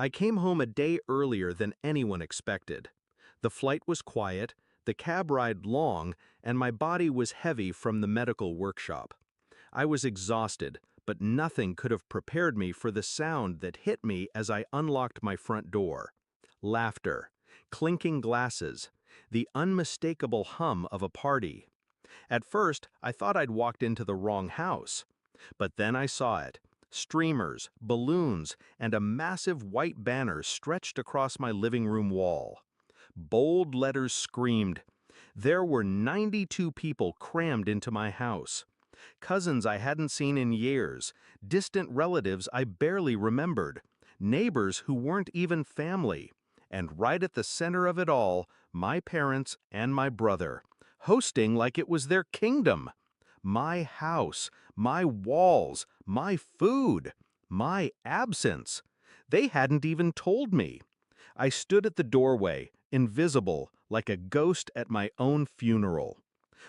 I came home a day earlier than anyone expected. The flight was quiet, the cab ride long, and my body was heavy from the medical workshop. I was exhausted, but nothing could have prepared me for the sound that hit me as I unlocked my front door. Laughter, clinking glasses, the unmistakable hum of a party. At first, I thought I'd walked into the wrong house. But then I saw it. Streamers, balloons, and a massive white banner stretched across my living room wall. Bold letters screamed. There were 92 people crammed into my house. Cousins I hadn't seen in years, distant relatives I barely remembered, neighbors who weren't even family, and right at the center of it all, my parents and my brother, hosting like it was their kingdom. My house, my walls, my food, my absence. They hadn't even told me. I stood at the doorway, invisible, like a ghost at my own funeral.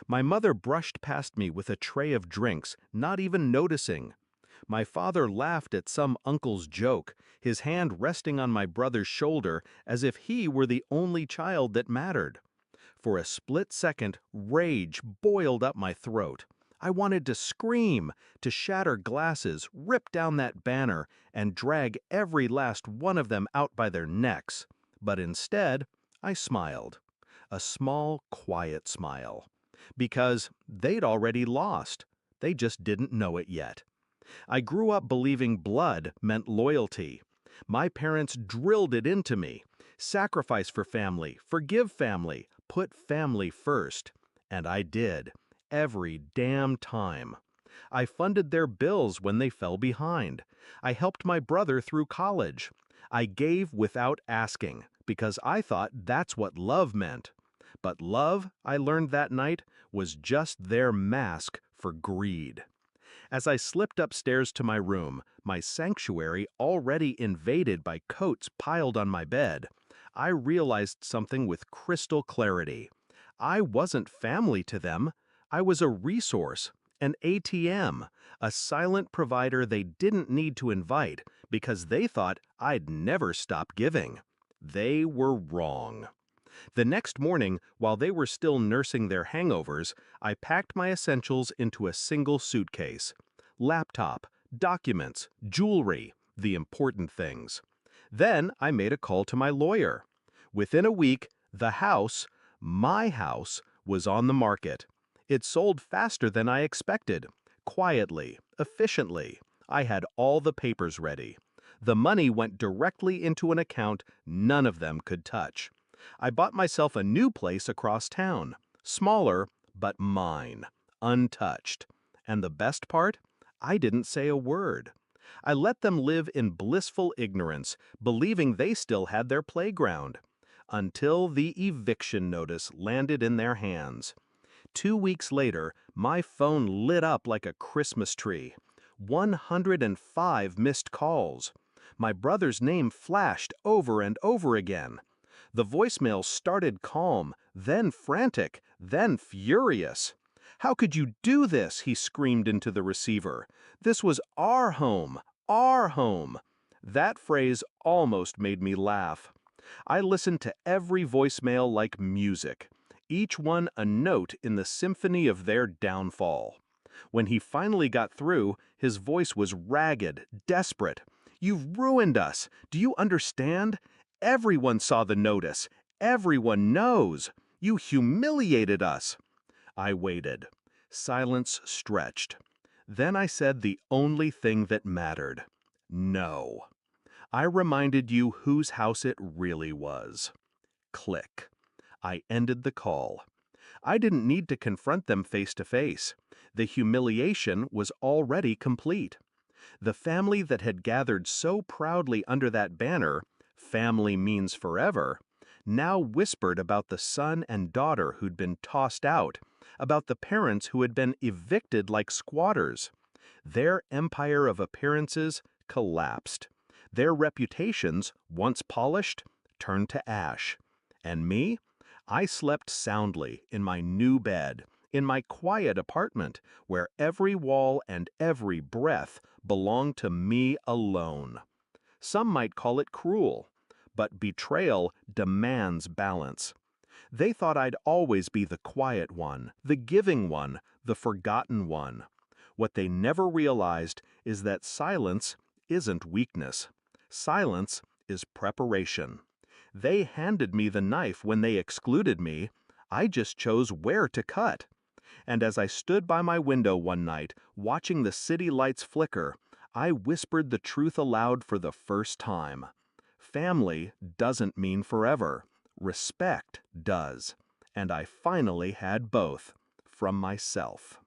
My mother brushed past me with a tray of drinks, not even noticing. My father laughed at some uncle's joke, his hand resting on my brother's shoulder as if he were the only child that mattered. For a split second, rage boiled up my throat. I wanted to scream, to shatter glasses, rip down that banner, and drag every last one of them out by their necks. But instead, I smiled. A small, quiet smile. Because they'd already lost. They just didn't know it yet. I grew up believing blood meant loyalty. My parents drilled it into me. Sacrifice for family, forgive family, put family first. And I did. Every damn time. I funded their bills when they fell behind. I helped my brother through college. I gave without asking, because I thought that's what love meant. But love, I learned that night, was just their mask for greed. As I slipped upstairs to my room, my sanctuary already invaded by coats piled on my bed, I realized something with crystal clarity. I wasn't family to them. I was a resource, an ATM, a silent provider they didn't need to invite because they thought I'd never stop giving. They were wrong. The next morning, while they were still nursing their hangovers, I packed my essentials into a single suitcase. Laptop, documents, jewelry, the important things. Then I made a call to my lawyer. Within a week, the house, my house, was on the market. It sold faster than I expected. Quietly, efficiently. I had all the papers ready. The money went directly into an account none of them could touch. I bought myself a new place across town. Smaller, but mine. Untouched. And the best part? I didn't say a word. I let them live in blissful ignorance, believing they still had their playground. Until the eviction notice landed in their hands. 2 weeks later, my phone lit up like a Christmas tree. 105 missed calls. My brother's name flashed over and over again. The voicemail started calm, then frantic, then furious. "How could you do this?" he screamed into the receiver. "This was our home, our home." That phrase almost made me laugh. I listened to every voicemail like music, each one a note in the symphony of their downfall. When he finally got through, his voice was ragged, desperate. "You've ruined us. Do you understand? Everyone saw the notice. Everyone knows. You humiliated us." I waited. Silence stretched. Then I said the only thing that mattered. No. I reminded you whose house it really was. Click. I ended the call. I didn't need to confront them face to face. The humiliation was already complete. The family that had gathered so proudly under that banner, "Family means forever," now whispered about the son and daughter who'd been tossed out, about the parents who had been evicted like squatters. Their empire of appearances collapsed. Their reputations, once polished, turned to ash. And me? I slept soundly in my new bed, in my quiet apartment, where every wall and every breath belonged to me alone. Some might call it cruel, but betrayal demands balance. They thought I'd always be the quiet one, the giving one, the forgotten one. What they never realized is that silence isn't weakness. Silence is preparation. They handed me the knife when they excluded me. I just chose where to cut. And as I stood by my window one night, watching the city lights flicker, I whispered the truth aloud for the first time. Family doesn't mean forever. Respect does. And I finally had both from myself.